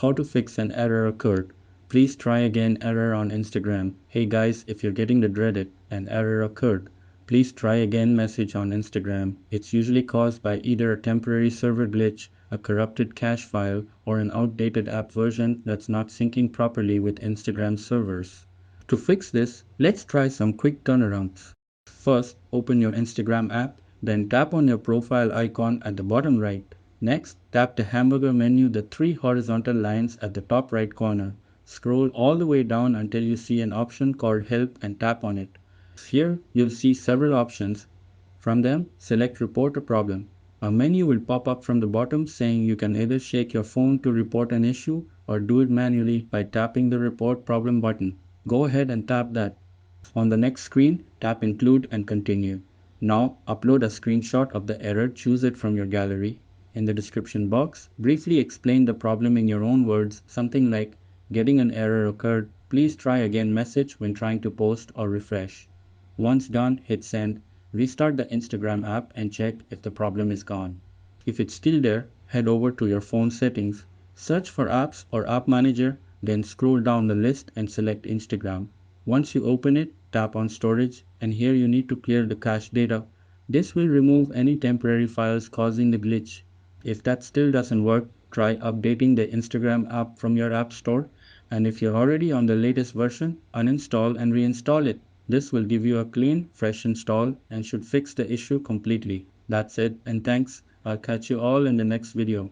How to fix an error occurred. Please try again error on Instagram. Hey guys, if you're getting the dreaded an error occurred, please try again message on Instagram. It's usually caused by either a temporary server glitch, a corrupted cache file, or an outdated app version that's not syncing properly with Instagram servers. To fix this, let's try some quick turnarounds. First, open your Instagram app, then tap on your profile icon at the bottom right. Next, tap the hamburger menu, the three horizontal lines at the top right corner. Scroll all the way down until you see an option called Help and tap on it. Here, you'll see several options. From them, select Report a problem. A menu will pop up from the bottom saying you can either shake your phone to report an issue or do it manually by tapping the Report Problem button. Go ahead and tap that. On the next screen, tap Include and Continue. Now, upload a screenshot of the error, choose it from your gallery. In the description box, briefly explain the problem in your own words, something like, getting an error occurred, please try again message when trying to post or refresh. Once done, hit send, restart the Instagram app and check if the problem is gone. If it's still there, head over to your phone settings, search for apps or app manager, then scroll down the list and select Instagram. Once you open it, tap on storage and here you need to clear the cache data. This will remove any temporary files causing the glitch. If that still doesn't work, try updating the Instagram app from your app store, and if you're already on the latest version, uninstall and reinstall it. This will give you a clean, fresh install and should fix the issue completely. That's it and thanks. I'll catch you all in the next video.